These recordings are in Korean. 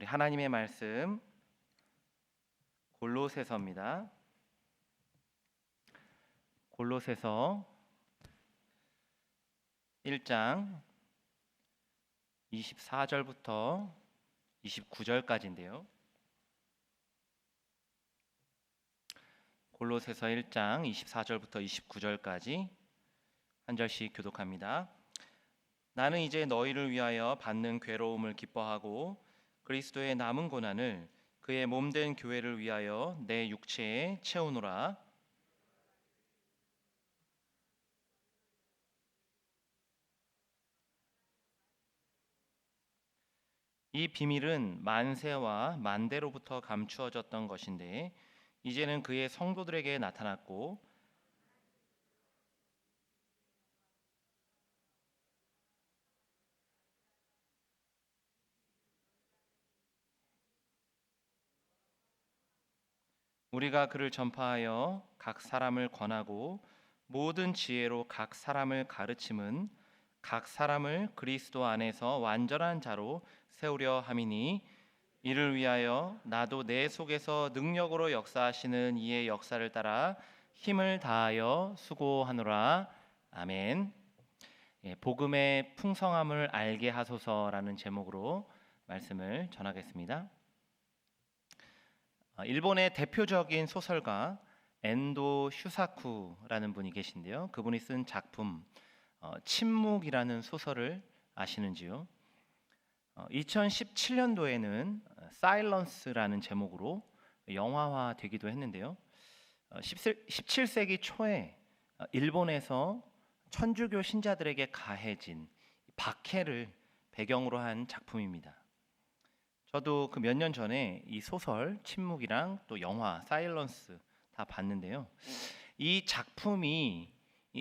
우리 하나님의 말씀 골로새서입니다. 골로새서 1장 24절부터 29절까지인데요. 골로새서 1장 24절부터 29절까지 한 절씩 교독합니다. 나는 이제 너희를 위하여 받는 괴로움을 기뻐하고 그리스도의 남은 고난을 그의 몸된 교회를 위하여 내 육체에 채우노라. 이 비밀은 만세와 만대로부터 감추어졌던 것인데 이제는 그의 성도들에게 나타났고 우리가 그를 전파하여 각 사람을 권하고 모든 지혜로 각 사람을 가르침은 각 사람을 그리스도 안에서 완전한 자로 세우려 함이니 이를 위하여 나도 내 속에서 능력으로 역사하시는 이의 역사를 따라 힘을 다하여 수고하노라. 아멘. 복음의 풍성함을 알게 하소서라는 제목으로 말씀을 전하겠습니다. 일본의 대표적인 소설가 엔도 슈사쿠라는 분이 계신데요. 그분이 쓴 작품 침묵이라는 소설을 아시는지요? 2017년도에는 사일런스라는 제목으로 영화화되기도 했는데요. 17세기 초에 일본에서 천주교 신자들에게 가해진 박해를 배경으로 한 작품입니다. 저도 그 몇 년 전에 이 소설 침묵이랑 또 영화 사일런스 다 봤는데요. 이 작품이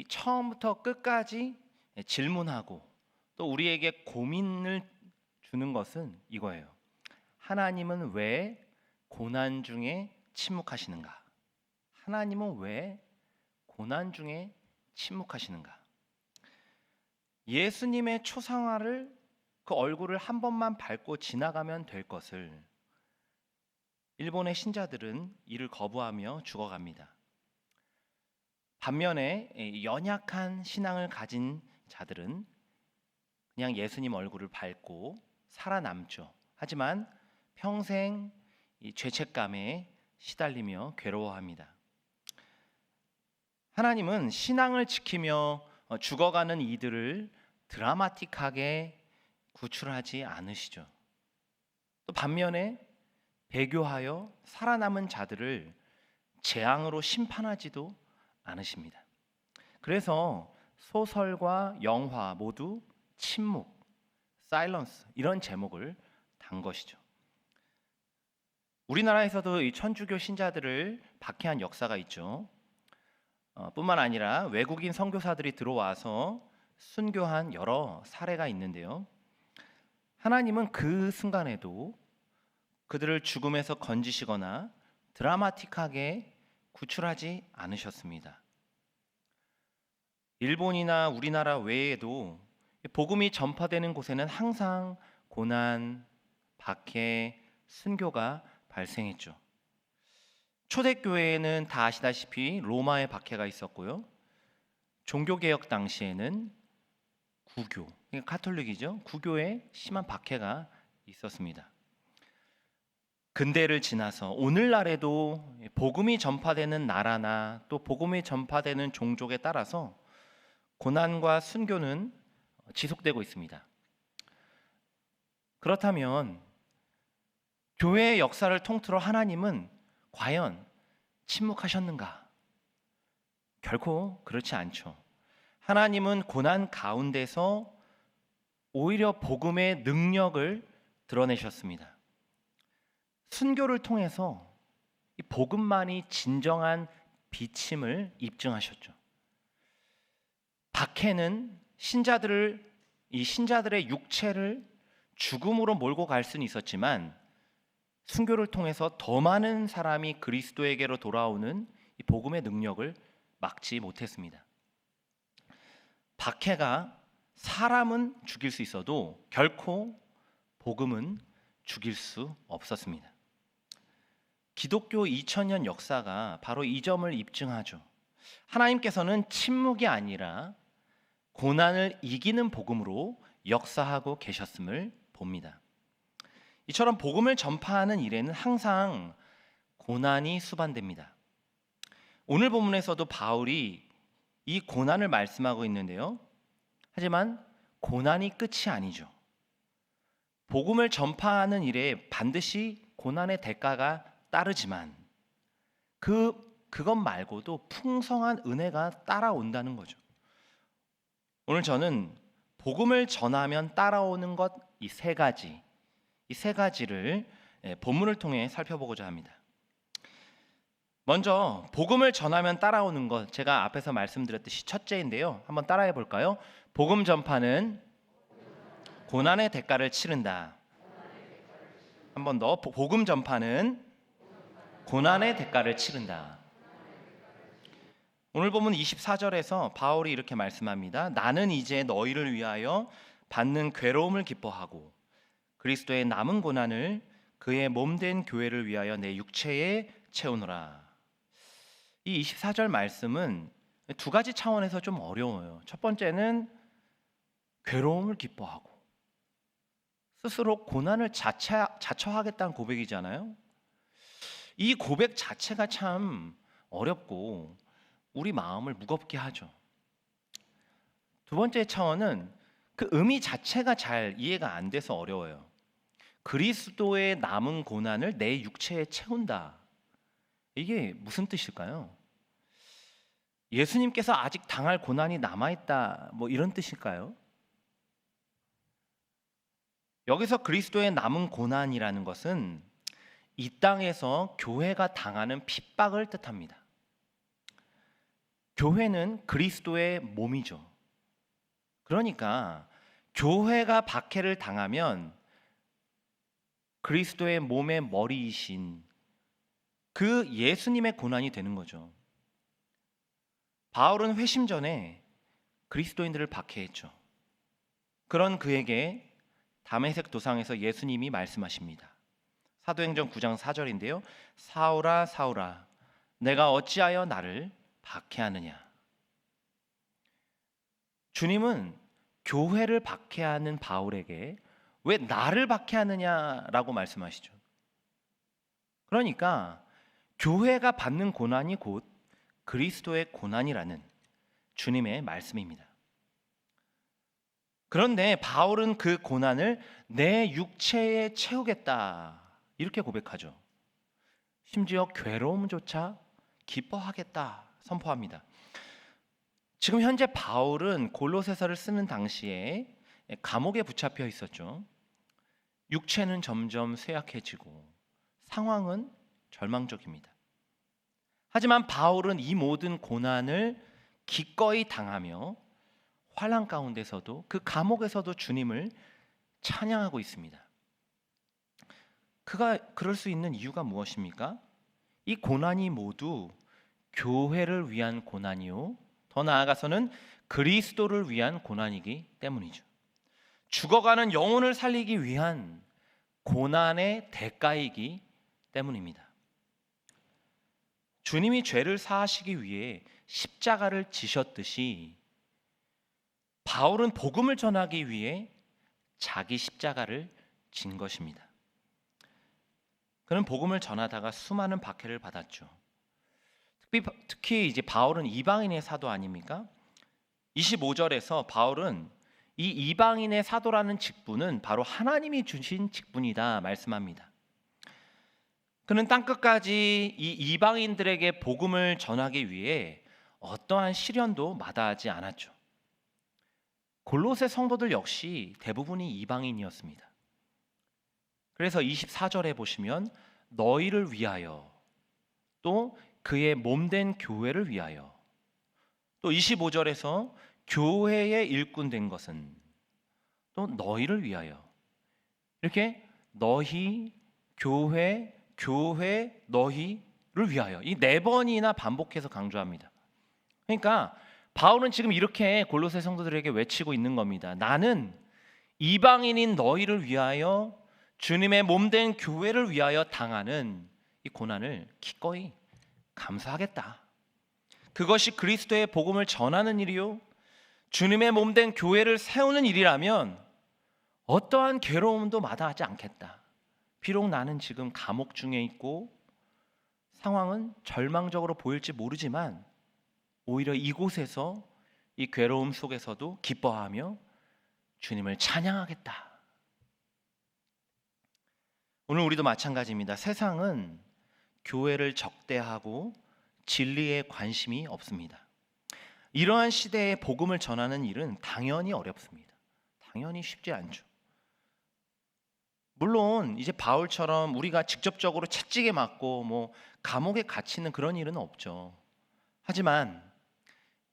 처음부터 끝까지 질문하고 또 우리에게 고민을 주는 것은 이거예요. 하나님은 왜 고난 중에 침묵하시는가? 하나님은 왜 고난 중에 침묵하시는가? 예수님의 초상화를 그 얼굴을 한 번만 밟고 지나가면 될 것을 일본의 신자들은 이를 거부하며 죽어갑니다. 반면에 연약한 신앙을 가진 자들은 그냥 예수님 얼굴을 밟고 살아남죠. 하지만 평생 이 죄책감에 시달리며 괴로워합니다. 하나님은 신앙을 지키며 죽어가는 이들을 드라마틱하게 구출하지 않으시죠. 또 반면에 배교하여 살아남은 자들을 재앙으로 심판하지도 않으십니다. 그래서 소설과 영화 모두 침묵, 사일런스 이런 제목을 단 것이죠. 우리나라에서도 이 천주교 신자들을 박해한 역사가 있죠. 뿐만 아니라 외국인 선교사들이 들어와서 순교한 여러 사례가 있는데요. 하나님은 그 순간에도 그들을 죽음에서 건지시거나 드라마틱하게 구출하지 않으셨습니다. 일본이나 우리나라 외에도 복음이 전파되는 곳에는 항상 고난, 박해, 순교가 발생했죠. 초대교회에는 다 아시다시피 로마의 박해가 있었고요. 종교개혁 당시에는 구교, 그러니까 가톨릭이죠. 구교에 심한 박해가 있었습니다. 근대를 지나서 오늘날에도 복음이 전파되는 나라나 또 복음이 전파되는 종족에 따라서 고난과 순교는 지속되고 있습니다. 그렇다면 교회의 역사를 통틀어 하나님은 과연 침묵하셨는가? 결코 그렇지 않죠. 하나님은 고난 가운데서 오히려 복음의 능력을 드러내셨습니다. 순교를 통해서 이 복음만이 진정한 비침을 입증하셨죠. 박해는 신자들의 육체를 죽음으로 몰고 갈 수는 있었지만 순교를 통해서 더 많은 사람이 그리스도에게로 돌아오는 이 복음의 능력을 막지 못했습니다. 박해가 사람은 죽일 수 있어도 결코 복음은 죽일 수 없었습니다. 기독교 2000년 역사가 바로 이 점을 입증하죠. 하나님께서는 침묵이 아니라 고난을 이기는 복음으로 역사하고 계셨음을 봅니다. 이처럼 복음을 전파하는 일에는 항상 고난이 수반됩니다. 오늘 본문에서도 바울이 이 고난을 말씀하고 있는데요. 하지만 고난이 끝이 아니죠. 복음을 전파하는 일에 반드시 고난의 대가가 따르지만 그것 말고도 풍성한 은혜가 따라온다는 거죠. 오늘 저는 복음을 전하면 따라오는 것 이 세 가지를 본문을 통해 살펴보고자 합니다. 먼저 복음을 전하면 따라오는 것, 제가 앞에서 말씀드렸듯이 첫째인데요. 한번 따라해 볼까요? 복음 전파는 고난의 대가를 치른다. 한 번 더, 복음 전파는 고난의 대가를 치른다. 오늘 본문 24절에서 바울이 이렇게 말씀합니다. 나는 이제 너희를 위하여 받는 괴로움을 기뻐하고 그리스도의 남은 고난을 그의 몸된 교회를 위하여 내 육체에 채우노라. 이 24절 말씀은 두 가지 차원에서 좀 어려워요. 첫 번째는 괴로움을 기뻐하고 스스로 고난을 자처하겠다는 고백이잖아요. 이 고백 자체가 참 어렵고 우리 마음을 무겁게 하죠. 두 번째 차원은 그 의미 자체가 잘 이해가 안 돼서 어려워요. 그리스도의 남은 고난을 내 육체에 채운다. 이게 무슨 뜻일까요? 예수님께서 아직 당할 고난이 남아있다, 뭐 이런 뜻일까요? 여기서 그리스도의 남은 고난이라는 것은 이 땅에서 교회가 당하는 핍박을 뜻합니다. 교회는 그리스도의 몸이죠. 그러니까 교회가 박해를 당하면 그리스도의 몸의 머리이신 그 예수님의 고난이 되는 거죠. 바울은 회심 전에 그리스도인들을 박해했죠. 그런 그에게 다메섹 도상에서 예수님이 말씀하십니다. 사도행전 9장 4절인데요. 사울아 사울아 내가 어찌하여 나를 박해하느냐. 주님은 교회를 박해하는 바울에게 왜 나를 박해하느냐라고 말씀하시죠. 그러니까 교회가 받는 고난이 곧 그리스도의 고난이라는 주님의 말씀입니다. 그런데 바울은 그 고난을 내 육체에 채우겠다 이렇게 고백하죠. 심지어 괴로움조차 기뻐하겠다 선포합니다. 지금 현재 바울은 골로새서를 쓰는 당시에 감옥에 붙잡혀 있었죠. 육체는 점점 쇠약해지고 상황은 절망적입니다. 하지만 바울은 이 모든 고난을 기꺼이 당하며 환난 가운데서도 그 감옥에서도 주님을 찬양하고 있습니다. 그가 그럴 수 있는 이유가 무엇입니까? 이 고난이 모두 교회를 위한 고난이요, 더 나아가서는 그리스도를 위한 고난이기 때문이죠. 죽어가는 영혼을 살리기 위한 고난의 대가이기 때문입니다. 주님이 죄를 사하시기 위해 십자가를 지셨듯이 바울은 복음을 전하기 위해 자기 십자가를 진 것입니다. 그는 복음을 전하다가 수많은 박해를 받았죠. 특히 이제 바울은 이방인의 사도 아닙니까? 25절에서 바울은 이 이방인의 사도라는 직분은 바로 하나님이 주신 직분이다 말씀합니다. 그는 땅끝까지 이 이방인들에게 복음을 전하기 위해 어떠한 시련도 마다하지 않았죠. 골로새 성도들 역시 대부분이 이방인이었습니다. 그래서 24절에 보시면 너희를 위하여 또 그의 몸된 교회를 위하여 또 25절에서 교회의 일꾼 된 것은 또 너희를 위하여 이렇게 너희, 교회, 교회, 너희를 위하여 이 네 번이나 반복해서 강조합니다. 그러니까 바울은 지금 이렇게 골로새 성도들에게 외치고 있는 겁니다. 나는 이방인인 너희를 위하여 주님의 몸된 교회를 위하여 당하는 이 고난을 기꺼이 감수하겠다. 그것이 그리스도의 복음을 전하는 일이요, 주님의 몸된 교회를 세우는 일이라면 어떠한 괴로움도 마다하지 않겠다. 비록 나는 지금 감옥 중에 있고 상황은 절망적으로 보일지 모르지만 오히려 이곳에서, 이 괴로움 속에서도 기뻐하며 주님을 찬양하겠다. 오늘 우리도 마찬가지입니다. 세상은 교회를 적대하고 진리에 관심이 없습니다. 이러한 시대에 복음을 전하는 일은 당연히 어렵습니다. 당연히 쉽지 않죠. 물론 이제 바울처럼 우리가 직접적으로 채찍에 맞고 감옥에 갇히는 그런 일은 없죠. 하지만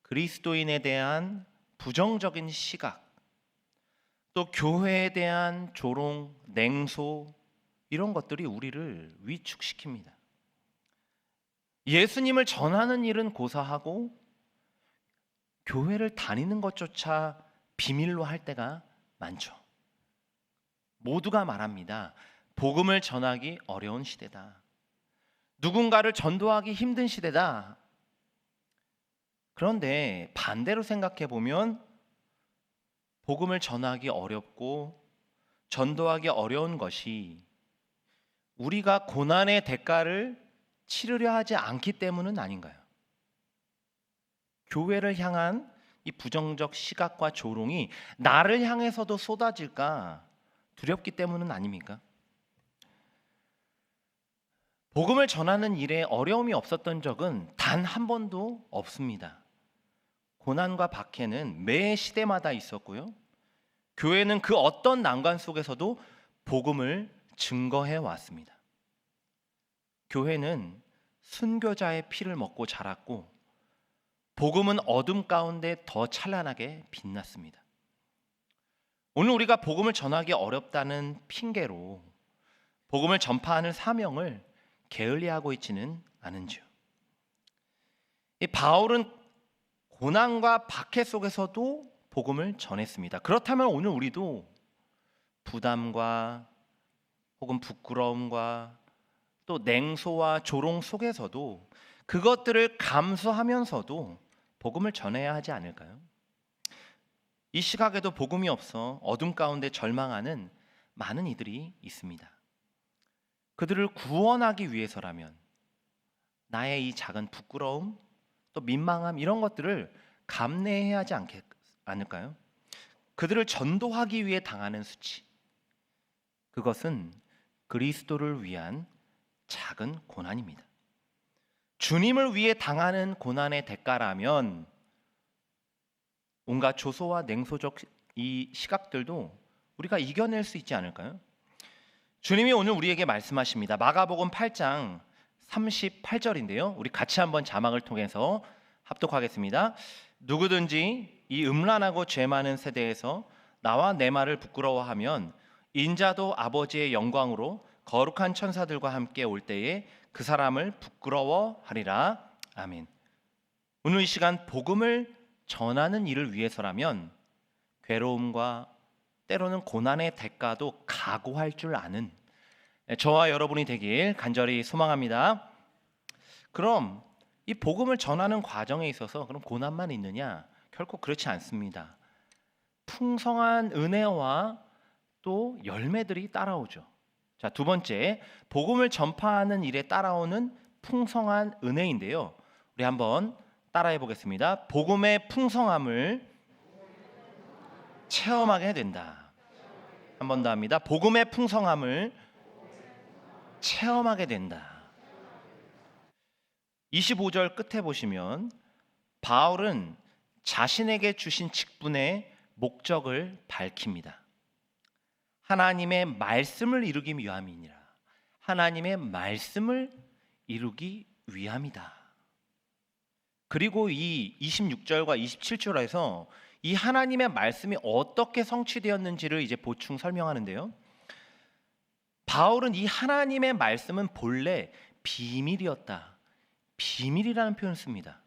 그리스도인에 대한 부정적인 시각, 또 교회에 대한 조롱, 냉소, 이런 것들이 우리를 위축시킵니다. 예수님을 전하는 일은 고사하고 교회를 다니는 것조차 비밀로 할 때가 많죠. 모두가 말합니다. 복음을 전하기 어려운 시대다. 누군가를 전도하기 힘든 시대다. 그런데 반대로 생각해 보면 복음을 전하기 어렵고 전도하기 어려운 것이 우리가 고난의 대가를 치르려 하지 않기 때문은 아닌가요? 교회를 향한 이 부정적 시각과 조롱이 나를 향해서도 쏟아질까 두렵기 때문은 아닙니까? 복음을 전하는 일에 어려움이 없었던 적은 단 한 번도 없습니다. 고난과 박해는 매 시대마다 있었고요, 교회는 그 어떤 난관 속에서도 복음을 증거해 왔습니다. 교회는 순교자의 피를 먹고 자랐고 복음은 어둠 가운데 더 찬란하게 빛났습니다. 오늘 우리가 복음을 전하기 어렵다는 핑계로 복음을 전파하는 사명을 게을리하고 있지는 않은지요. 이 바울은 고난과 박해 속에서도 복음을 전했습니다. 그렇다면 오늘 우리도 부담과 혹은 부끄러움과 또 냉소와 조롱 속에서도 그것들을 감수하면서도 복음을 전해야 하지 않을까요? 이 시각에도 복음이 없어 어둠 가운데 절망하는 많은 이들이 있습니다. 그들을 구원하기 위해서라면 나의 이 작은 부끄러움, 또 민망함, 이런 것들을 감내해야 하지 않을까요? 그들을 전도하기 위해 당하는 수치, 그것은 그리스도를 위한 작은 고난입니다. 주님을 위해 당하는 고난의 대가라면 온갖 조소와 냉소적 이 시각들도 우리가 이겨낼 수 있지 않을까요? 주님이 오늘 우리에게 말씀하십니다. 마가복음 8장 38절인데요. 우리 같이 한번 자막을 통해서 합독하겠습니다. 누구든지 이 음란하고 죄 많은 세대에서 나와 내 말을 부끄러워하면 인자도 아버지의 영광으로 거룩한 천사들과 함께 올 때에 그 사람을 부끄러워하리라. 아멘. 오늘 이 시간 복음을 전하는 일을 위해서라면 괴로움과 때로는 고난의 대가도 각오할 줄 아는 저와 여러분이 되길 간절히 소망합니다. 그럼 이 복음을 전하는 과정에 있어서 그럼 고난만 있느냐? 결코 그렇지 않습니다. 풍성한 은혜와 또 열매들이 따라오죠. 자, 두 번째, 복음을 전파하는 일에 따라오는 풍성한 은혜인데요. 우리 한번 따라해 보겠습니다. 복음의 풍성함을 체험하게 된다. 한 번 더 합니다. 복음의 풍성함을 체험하게 된다. 25절 끝에 보시면 바울은 자신에게 주신 직분의 목적을 밝힙니다. 하나님의 말씀을 이루기 위함이니라. 하나님의 말씀을 이루기 위함이다. 그리고 이 26절과 27절에서 이 하나님의 말씀이 어떻게 성취되었는지를 이제 보충 설명하는데요. 바울은 이 하나님의 말씀은 본래 비밀이었다. 비밀이라는 표현을 씁니다.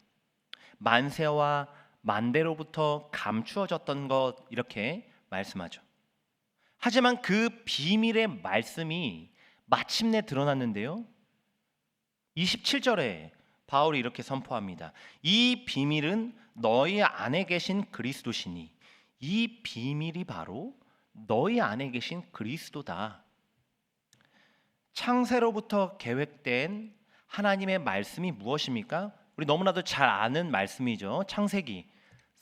만세와 만대로부터 감추어졌던 것, 이렇게 말씀하죠. 하지만 그 비밀의 말씀이 마침내 드러났는데요. 27절에 바울이 이렇게 선포합니다. 이 비밀은 너희 안에 계신 그리스도시니 이 비밀이 바로 너희 안에 계신 그리스도다. 창세로부터 계획된 하나님의 말씀이 무엇입니까? 우리 너무나도 잘 아는 말씀이죠. 창세기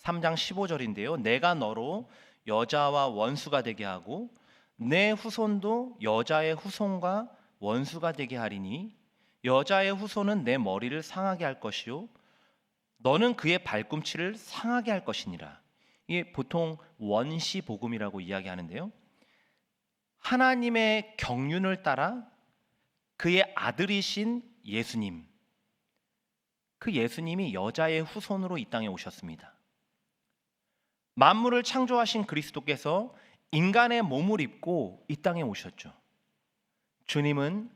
3장 15절인데요. 내가 너로 여자와 원수가 되게 하고 내 후손도 여자의 후손과 원수가 되게 하리니 여자의 후손은 내 머리를 상하게 할 것이요 너는 그의 발꿈치를 상하게 할 것이니라. 이게 보통 원시 복음이라고 이야기하는데요. 하나님의 경륜을 따라 그의 아들이신 예수님, 그 예수님이 여자의 후손으로 이 땅에 오셨습니다. 만물을 창조하신 그리스도께서 인간의 몸을 입고 이 땅에 오셨죠. 주님은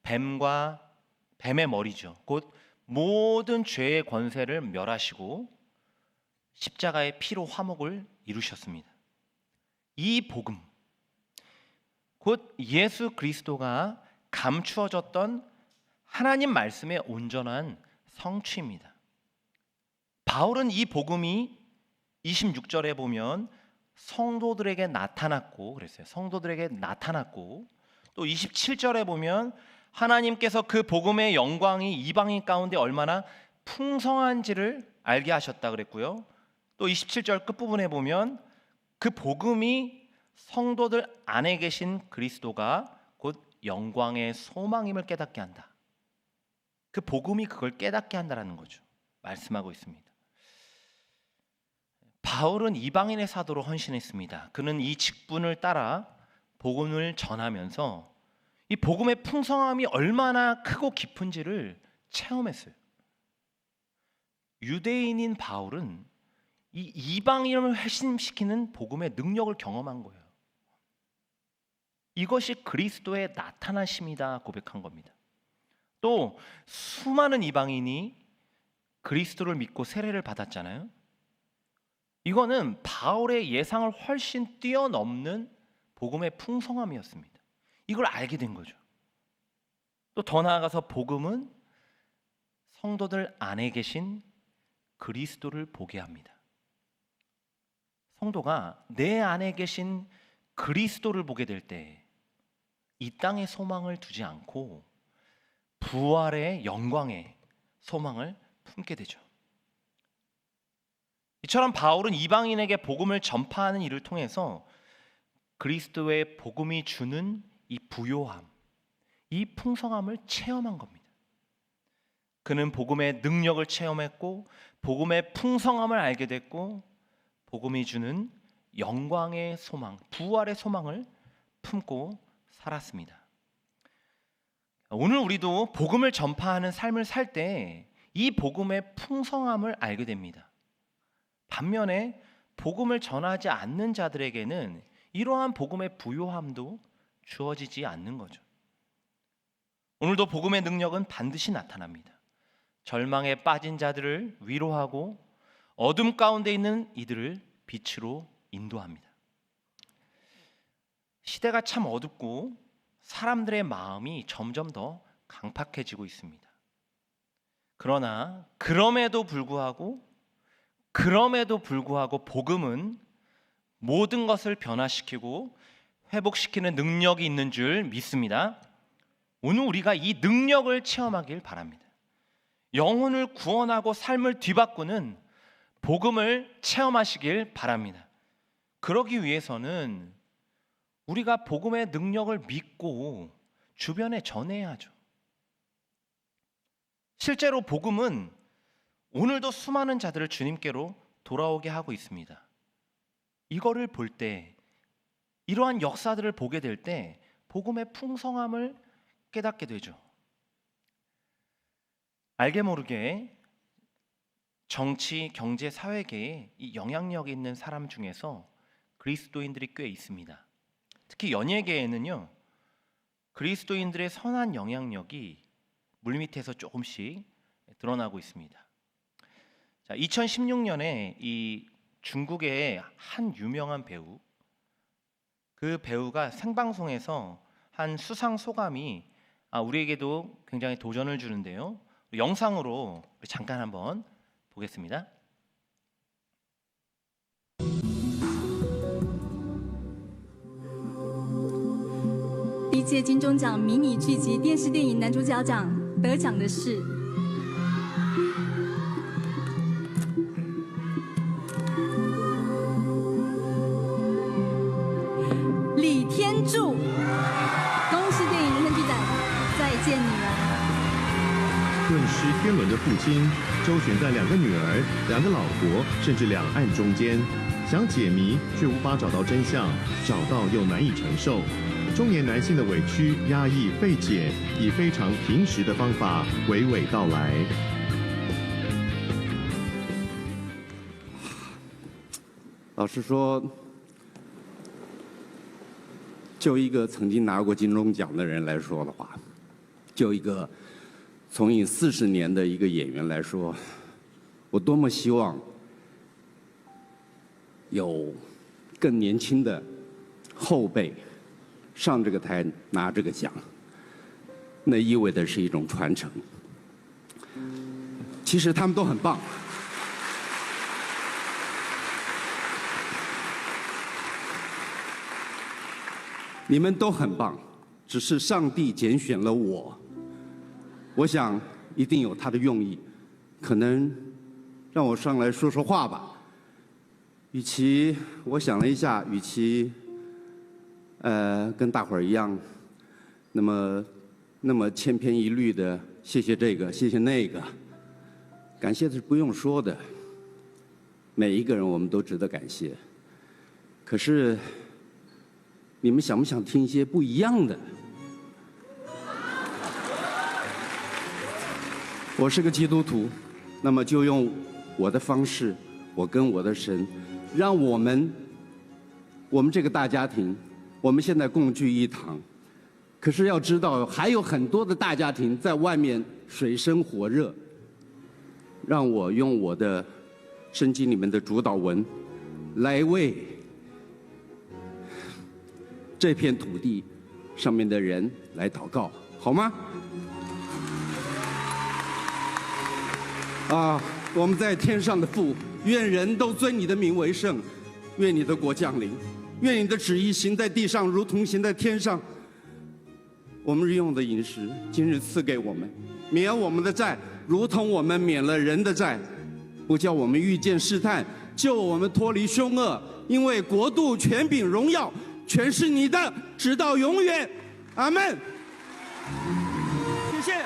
뱀의 머리죠. 곧 모든 죄의 권세를 멸하시고 십자가의 피로 화목을 이루셨습니다. 이 복음, 곧 예수 그리스도가 감추어졌던 하나님 말씀의 온전한 성취입니다. 바울은 이 복음이 26절에 보면 성도들에게 나타났고 그랬어요. 성도들에게 나타났고 또 27절에 보면 하나님께서 그 복음의 영광이 이방인 가운데 얼마나 풍성한지를 알게 하셨다 그랬고요. 또 27절 끝부분에 보면 그 복음이 성도들 안에 계신 그리스도가 곧 영광의 소망임을 깨닫게 한다. 그 복음이 그걸 깨닫게 한다라는 거죠. 말씀하고 있습니다. 바울은 이방인의 사도로 헌신했습니다. 그는 이 직분을 따라 복음을 전하면서 이 복음의 풍성함이 얼마나 크고 깊은지를 체험했어요. 유대인인 바울은 이 이방인을 회심시키는 복음의 능력을 경험한 거예요. 이것이 그리스도의 나타나심이다 고백한 겁니다. 또 수많은 이방인이 그리스도를 믿고 세례를 받았잖아요. 이거는 바울의 예상을 훨씬 뛰어넘는 복음의 풍성함이었습니다. 이걸 알게 된 거죠. 또 더 나아가서 복음은 성도들 안에 계신 그리스도를 보게 합니다. 성도가 내 안에 계신 그리스도를 보게 될 때 이 땅의 소망을 두지 않고 부활의 영광의 소망을 품게 되죠. 이처럼 바울은 이방인에게 복음을 전파하는 일을 통해서 그리스도의 복음이 주는 이 부요함, 이 풍성함을 체험한 겁니다. 그는 복음의 능력을 체험했고 복음의 풍성함을 알게 됐고 복음이 주는 영광의 소망, 부활의 소망을 품고 살았습니다. 오늘 우리도 복음을 전파하는 삶을 살 때 이 복음의 풍성함을 알게 됩니다. 반면에 복음을 전하지 않는 자들에게는 이러한 복음의 부요함도 주어지지 않는 거죠. 오늘도 복음의 능력은 반드시 나타납니다. 절망에 빠진 자들을 위로하고 어둠 가운데 있는 이들을 빛으로 인도합니다. 시대가 참 어둡고 사람들의 마음이 점점 더 강팍해지고 있습니다. 그러나 그럼에도 불구하고 복음은 모든 것을 변화시키고 회복시키는 능력이 있는 줄 믿습니다. 오늘 우리가 이 능력을 체험하길 바랍니다. 영혼을 구원하고 삶을 뒤바꾸는 복음을 체험하시길 바랍니다. 그러기 위해서는 우리가 복음의 능력을 믿고 주변에 전해야죠. 실제로 복음은 오늘도 수많은 자들을 주님께로 돌아오게 하고 있습니다. 이거를 볼 때, 이러한 역사들을 보게 될 때 복음의 풍성함을 깨닫게 되죠. 알게 모르게 정치, 경제, 사회계에 이 영향력 있는 사람 중에서 그리스도인들이 꽤 있습니다. 특히 연예계에는요, 그리스도인들의 선한 영향력이 물밑에서 조금씩 드러나고 있습니다. 자, 2016년에 이 중국의 한 유명한 배우, 그 배우가 생방송에서 한 수상 소감이 우리에게도 굉장히 도전을 주는데요. 영상으로 잠깐 한번 보겠습니다. 第一届金钟奖迷你剧集电视电影男主角奖得奖的是李天柱。恭喜电影人生剧展再见女儿。顿失天伦的父亲，周旋在2个女儿、2个老婆，甚至两岸中间，想解谜却无法找到真相，找到又难以承受。中年男性的委屈、压抑、费解，以非常平实的方法娓娓道来。老实说，就一个曾经拿过金钟奖的人来说的话，就一个从影40年的一个演员来说，我多么希望有更年轻的后辈上这个台拿这个奖，那意味的是一种传承。其实他们都很棒。你们都很棒，只是上帝拣选了我。我想一定有他的用意，可能让我上来说说话吧。与其我想了一下，与其跟大伙儿一样，那么千篇一律的谢谢这个谢谢那个，感谢的是不用说的，每一个人我们都值得感谢。可是你们想不想听一些不一样的？我是个基督徒，那么就用我的方式，我跟我的神，让我们这个大家庭，我们现在共聚一堂。可是要知道，还有很多的大家庭在外面水深火热。让我用我的圣经里面的主导文，来为这片土地上面的人来祷告，好吗？我们在天上的父，愿人都尊你的名为圣，愿你的国降临，愿你的旨意行在地上，如同行在天上。我们日用的饮食，今日赐给我们，免我们的债，如同我们免了人的债，不叫我们遇见试探，救我们脱离凶恶。因为国度、权柄、荣耀，全是你的，直到永远。阿门。谢谢。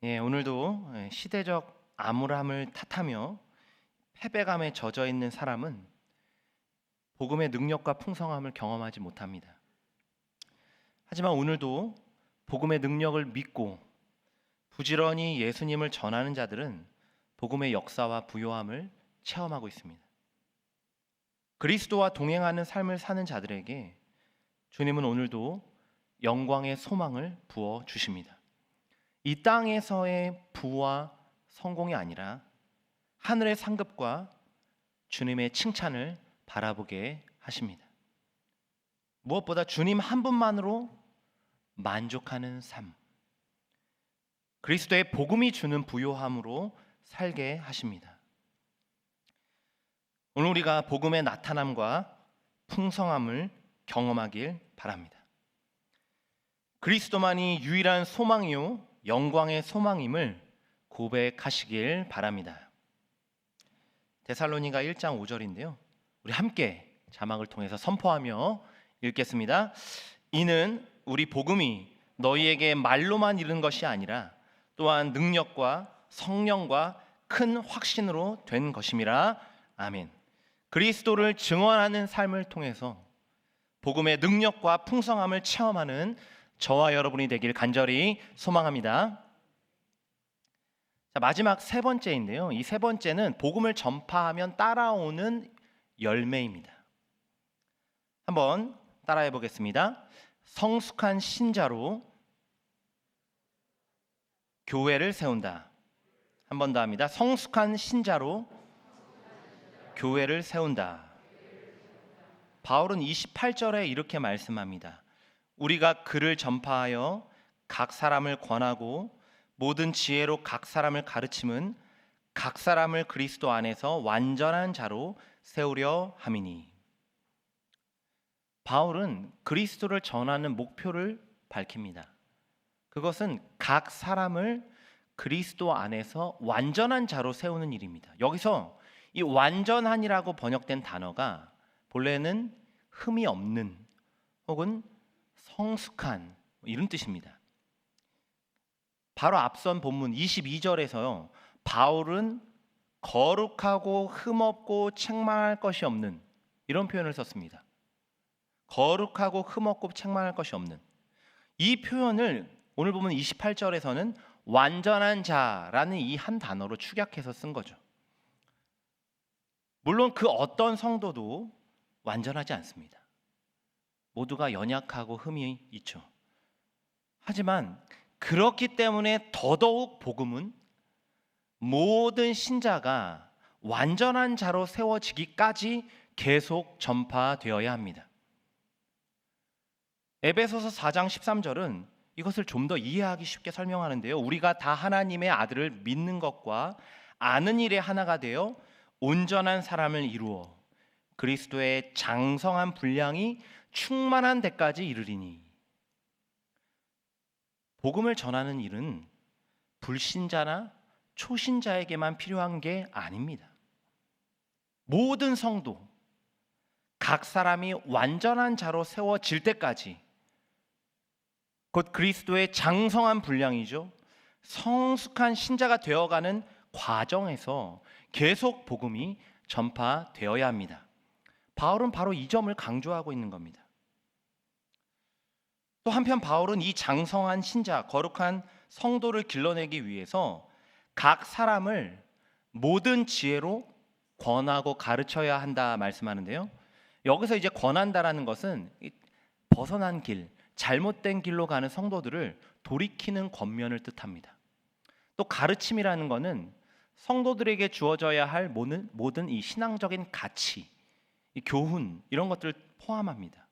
예, 오늘도 시대적 암울함을 탓하며 패배감에 젖어 있는 사람은 복음의 능력과 풍성함을 경험하지 못합니다. 하지만 오늘도 복음의 능력을 믿고 부지런히 예수님을 전하는 자들은 복음의 역사와 부요함을 체험하고 있습니다. 그리스도와 동행하는 삶을 사는 자들에게 주님은 오늘도 영광의 소망을 부어 주십니다. 이 땅에서의 부와 성공이 아니라 하늘의 상급과 주님의 칭찬을 바라보게 하십니다. 무엇보다 주님 한 분만으로 만족하는 삶, 그리스도의 복음이 주는 부요함으로 살게 하십니다. 오늘 우리가 복음의 나타남과 풍성함을 경험하길 바랍니다. 그리스도만이 유일한 소망이요 영광의 소망임을 고백하시길 바랍니다. 데살로니가 1장 5절인데요. 우리 함께 자막을 통해서 선포하며 읽겠습니다. 이는 우리 복음이 너희에게 말로만 이른 것이 아니라 또한 능력과 성령과 큰 확신으로 된 것임이라. 아멘. 그리스도를 증언하는 삶을 통해서 복음의 능력과 풍성함을 체험하는 저와 여러분이 되길 간절히 소망합니다. 자, 마지막 세 번째인데요. 이 세 번째는 복음을 전파하면 따라오는 열매입니다. 한번 따라해 보겠습니다. 성숙한 신자로 교회를 세운다. 한 번 더 합니다. 성숙한 신자로 교회를 세운다. 바울은 28절에 이렇게 말씀합니다. 우리가 그를 전파하여 각 사람을 권하고 모든 지혜로 각 사람을 가르침은 각 사람을 그리스도 안에서 완전한 자로 세우려 함이니. 바울은 그리스도를 전하는 목표를 밝힙니다. 그것은 각 사람을 그리스도 안에서 완전한 자로 세우는 일입니다. 여기서 이 완전한이라고 번역된 단어가 본래는 흠이 없는 혹은 성숙한 이런 뜻입니다. 바로 앞선 본문 22절에서요. 바울은 거룩하고 흠없고 책망할 것이 없는 이런 표현을 썼습니다. 거룩하고 흠없고 책망할 것이 없는 이 표현을 오늘 보면 28절에서는 완전한 자라는 이 한 단어로 축약해서 쓴 거죠. 물론 그 어떤 성도도 완전하지 않습니다. 모두가 연약하고 흠이 있죠. 하지만 그렇기 때문에 더더욱 복음은 모든 신자가 완전한 자로 세워지기까지 계속 전파되어야 합니다. 에베소서 4장 13절은 이것을 좀 더 이해하기 쉽게 설명하는데요. 우리가 다 하나님의 아들을 믿는 것과 아는 일에 하나가 되어 온전한 사람을 이루어 그리스도의 장성한 분량이 충만한 데까지 이르리니. 복음을 전하는 일은 불신자나 초신자에게만 필요한 게 아닙니다. 모든 성도, 각 사람이 완전한 자로 세워질 때까지 곧 그리스도의 장성한 분량이죠. 성숙한 신자가 되어가는 과정에서 계속 복음이 전파되어야 합니다. 바울은 바로 이 점을 강조하고 있는 겁니다. 또 한편 바울은 이 장성한 신자, 거룩한 성도를 길러내기 위해서 각 사람을 모든 지혜로 권하고 가르쳐야 한다 말씀하는데요. 여기서 이제 권한다라는 것은 벗어난 길, 잘못된 길로 가는 성도들을 돌이키는 권면을 뜻합니다. 또 가르침이라는 것은 성도들에게 주어져야 할 모든 이 신앙적인 가치, 이 교훈 이런 것들을 포함합니다.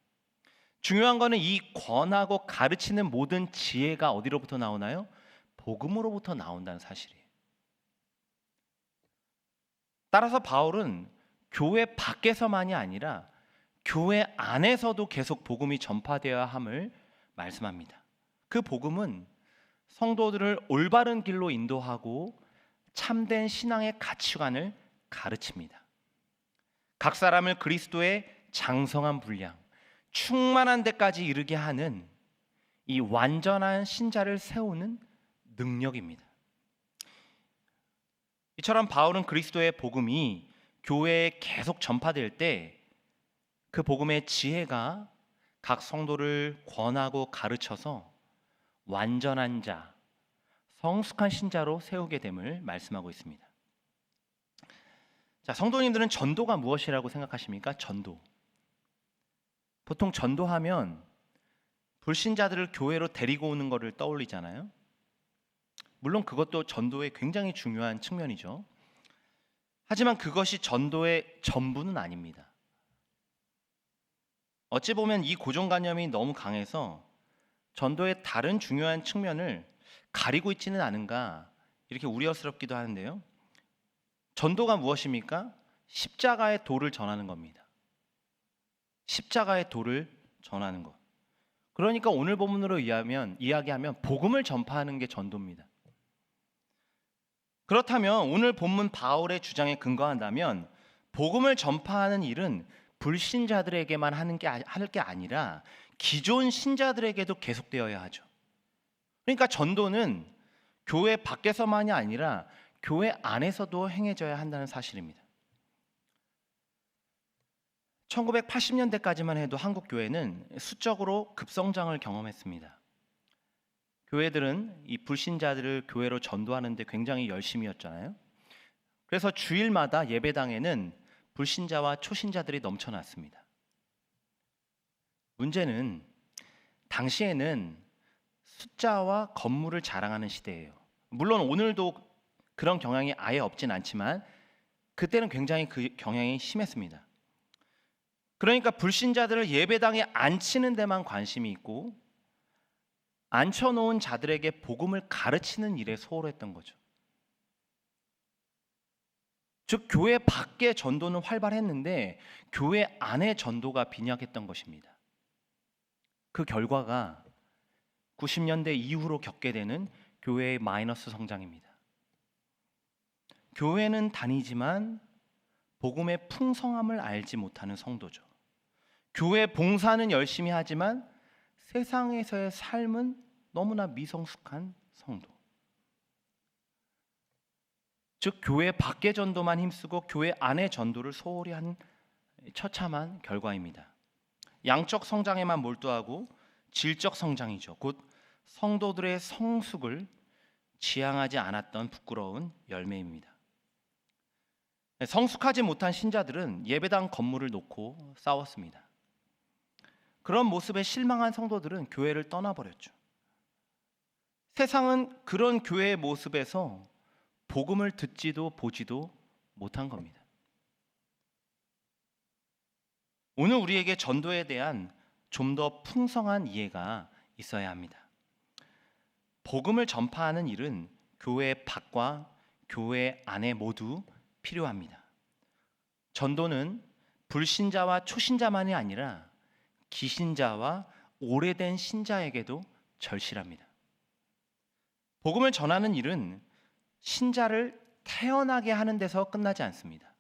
중요한 것은 이 권하고 가르치는 모든 지혜가 어디로부터 나오나요? 복음으로부터 나온다는 사실이에요. 따라서 바울은 교회 밖에서만이 아니라 교회 안에서도 계속 복음이 전파되어야 함을 말씀합니다. 그 복음은 성도들을 올바른 길로 인도하고 참된 신앙의 가치관을 가르칩니다. 각 사람을 그리스도의 장성한 분량, 충만한 데까지 이르게 하는 이 완전한 신자를 세우는 능력입니다. 이처럼 바울은 그리스도의 복음이 교회에 계속 전파될 때 그 복음의 지혜가 각 성도를 권하고 가르쳐서 완전한 자, 성숙한 신자로 세우게 됨을 말씀하고 있습니다. 자, 성도님들은 전도가 무엇이라고 생각하십니까? 전도. 보통 전도하면 불신자들을 교회로 데리고 오는 것을 떠올리잖아요. 물론 그것도 전도의 굉장히 중요한 측면이죠. 하지만 그것이 전도의 전부는 아닙니다. 어찌 보면 이 고정관념이 너무 강해서 전도의 다른 중요한 측면을 가리고 있지는 않은가 이렇게 우려스럽기도 하는데요. 전도가 무엇입니까? 십자가의 도를 전하는 겁니다. 십자가의 도를 전하는 것. 그러니까 오늘 본문으로 이야기하면 복음을 전파하는 게 전도입니다. 그렇다면 오늘 본문 바울의 주장에 근거한다면 복음을 전파하는 일은 불신자들에게만 할 게 아니라 기존 신자들에게도 계속되어야 하죠. 그러니까 전도는 교회 밖에서만이 아니라 교회 안에서도 행해져야 한다는 사실입니다. 1980년대까지만 해도 한국 교회는 수적으로 급성장을 경험했습니다. 교회들은 이 불신자들을 교회로 전도하는 데 굉장히 열심이었잖아요. 그래서 주일마다 예배당에는 불신자와 초신자들이 넘쳐났습니다. 문제는 당시에는 숫자와 건물을 자랑하는 시대예요. 물론 오늘도 그런 경향이 아예 없진 않지만 그때는 굉장히 그 경향이 심했습니다. 그러니까 불신자들을 예배당에 앉히는 데만 관심이 있고 앉혀놓은 자들에게 복음을 가르치는 일에 소홀했던 거죠. 즉 교회 밖의 전도는 활발했는데 교회 안의 전도가 빈약했던 것입니다. 그 결과가 90년대 이후로 겪게 되는 교회의 마이너스 성장입니다. 교회는 다니지만 복음의 풍성함을 알지 못하는 성도죠. 교회 봉사는 열심히 하지만 세상에서의 삶은 너무나 미성숙한 성도. 즉 교회 밖의 전도만 힘쓰고 교회 안의 전도를 소홀히 한 처참한 결과입니다. 양적 성장에만 몰두하고 질적 성장이죠. 곧 성도들의 성숙을 지향하지 않았던 부끄러운 열매입니다. 성숙하지 못한 신자들은 예배당 건물을 놓고 싸웠습니다. 그런 모습에 실망한 성도들은 교회를 떠나버렸죠. 세상은 그런 교회의 모습에서 복음을 듣지도 보지도 못한 겁니다. 오늘 우리에게 전도에 대한 좀 더 풍성한 이해가 있어야 합니다. 복음을 전파하는 일은 교회 밖과 교회 안에 모두 필요합니다. 전도는 불신자와 초신자만이 아니라 기신자와 오래된 신자에게도 절실합니다. 복음을 전하는 일은 신자를 태어나게 하는 데서 끝나지 않습니다.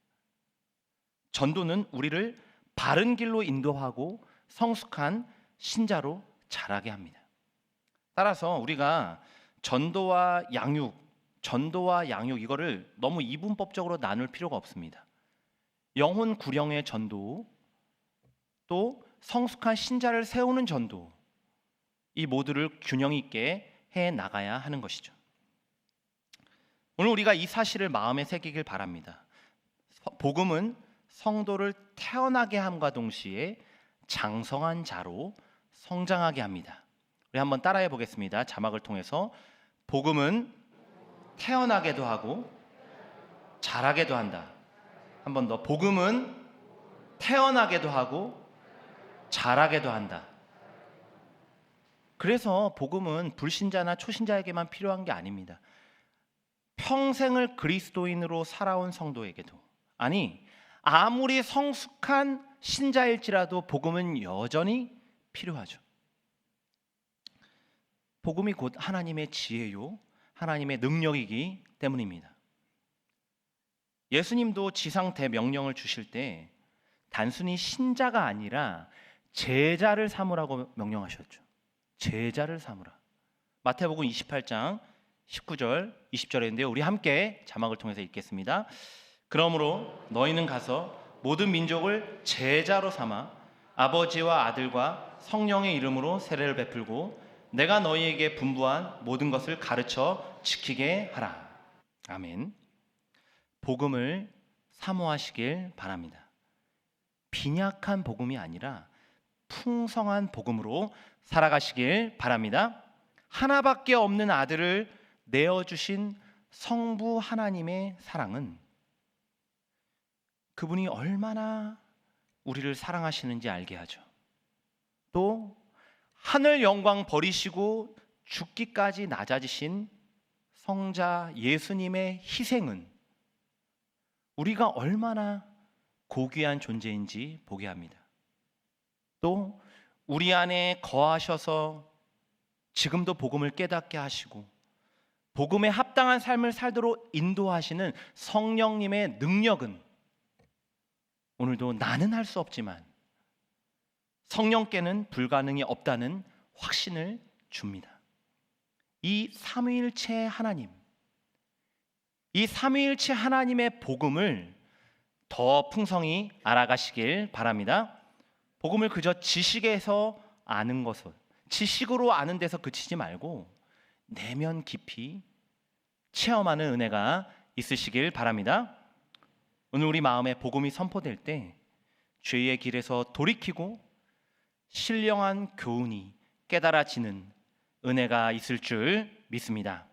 전도는 우리를 바른 길로 인도하고 성숙한 신자로 자라게 합니다. 따라서 우리가 전도와 양육 이거를 너무 이분법적으로 나눌 필요가 없습니다. 영혼 구령의 전도, 또 성숙한 신자를 세우는 전도, 이 모두를 균형 있게 해 나가야 하는 것이죠. 오늘 우리가 이 사실을 마음에 새기길 바랍니다. 복음은 성도를 태어나게 함과 동시에 장성한 자로 성장하게 합니다. 우리 한번 따라해 보겠습니다. 자막을 통해서 복음은 태어나게도 하고 자라게도 한다. 한 번 더. 복음은 태어나게도 하고 자라게도 한다. 그래서 복음은 불신자나 초신자에게만 필요한 게 아닙니다. 평생을 그리스도인으로 살아온 성도에게도, 아니 아무리 성숙한 신자일지라도 복음은 여전히 필요하죠. 복음이 곧 하나님의 지혜요, 하나님의 능력이기 때문입니다. 예수님도 지상 대명령을 주실 때 단순히 신자가 아니라 제자를 삼으라고 명령하셨죠. 제자를 삼으라. 마태복음 28장 19절 20절인데요. 우리 함께 자막을 통해서 읽겠습니다. 그러므로 너희는 가서 모든 민족을 제자로 삼아 아버지와 아들과 성령의 이름으로 세례를 베풀고 내가 너희에게 분부한 모든 것을 가르쳐 지키게 하라. 아멘. 복음을 사모하시길 바랍니다. 빈약한 복음이 아니라 풍성한 복음으로 살아가시길 바랍니다. 하나밖에 없는 아들을 내어주신 성부 하나님의 사랑은 그분이 얼마나 우리를 사랑하시는지 알게 하죠. 또 하늘 영광 버리시고 죽기까지 낮아지신 성자 예수님의 희생은 우리가 얼마나 고귀한 존재인지 보게 합니다. 또 우리 안에 거하셔서 지금도 복음을 깨닫게 하시고 복음에 합당한 삶을 살도록 인도하시는 성령님의 능력은 오늘도 나는 할 수 없지만 성령께는 불가능이 없다는 확신을 줍니다. 이 삼위일체 하나님, 이 삼위일체 하나님의 복음을 더 풍성히 알아가시길 바랍니다. 복음을 그저 지식에서 아는 것을, 지식으로 아는 데서 그치지 말고 내면 깊이 체험하는 은혜가 있으시길 바랍니다. 오늘 우리 마음에 복음이 선포될 때 죄의 길에서 돌이키고 신령한 교훈이 깨달아지는 은혜가 있을 줄 믿습니다.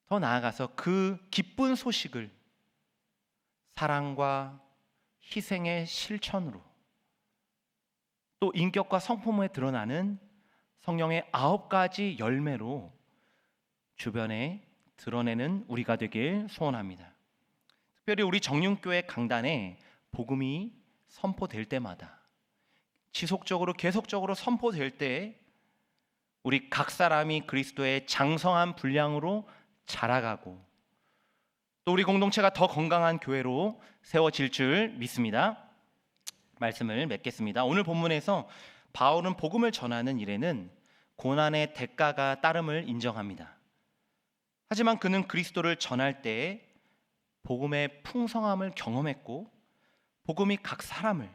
더 나아가서 그 기쁜 소식을 사랑과 희생의 실천으로 또 인격과 성품에 드러나는 성령의 9가지 열매로 주변에 드러내는 우리가 되길 소원합니다. 특별히 우리 정륜교회 강단에 복음이 선포될 때마다 지속적으로 계속적으로 선포될 때 우리 각 사람이 그리스도의 장성한 분량으로 자라가고 또 우리 공동체가 더 건강한 교회로 세워질 줄 믿습니다. 말씀을 맺겠습니다. 오늘 본문에서 바울은 복음을 전하는 일에는 고난의 대가가 따름을 인정합니다. 하지만 그는 그리스도를 전할 때 복음의 풍성함을 경험했고 복음이 각 사람을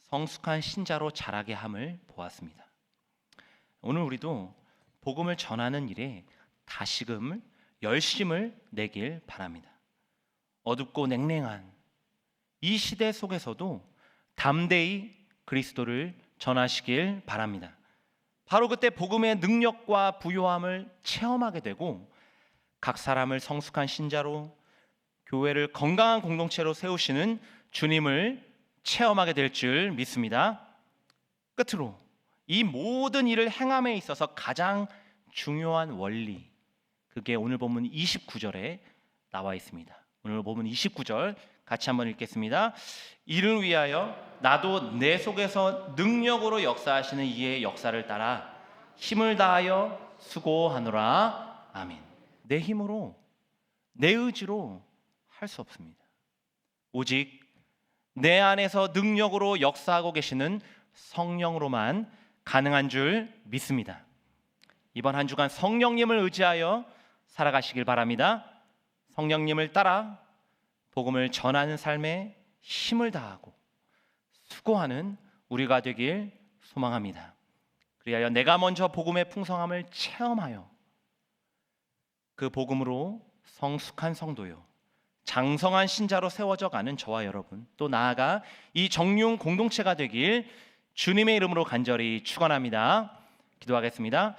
성숙한 신자로 자라게 함을 보았습니다. 오늘 우리도 복음을 전하는 일에 다시금 열심을 내길 바랍니다. 어둡고 냉랭한 이 시대 속에서도 담대히 그리스도를 전하시길 바랍니다. 바로 그때 복음의 능력과 부요함을 체험하게 되고 각 사람을 성숙한 신자로 교회를 건강한 공동체로 세우시는 주님을 체험하게 될 줄 믿습니다. 끝으로 이 모든 일을 행함에 있어서 가장 중요한 원리, 그게 오늘 본문 29절에 나와 있습니다. 오늘 본문 29절 같이 한번 읽겠습니다. 이를 위하여 나도 내 속에서 능력으로 역사하시는 이의 역사를 따라 힘을 다하여 수고하노라. 아멘. 내 힘으로, 내 의지로 할 수 없습니다. 오직 내 안에서 능력으로 역사하고 계시는 성령으로만 가능한 줄 믿습니다. 이번 한 주간 성령님을 의지하여 살아가시길 바랍니다. 성령님을 따라 복음을 전하는 삶에 힘을 다하고 수고하는 우리가 되길 소망합니다. 그리하여 내가 먼저 복음의 풍성함을 체험하여 그 복음으로 성숙한 성도요 장성한 신자로 세워져 가는 저와 여러분, 또 나아가 이 정륜 공동체가 되길 주님의 이름으로 간절히 축원합니다. 기도하겠습니다.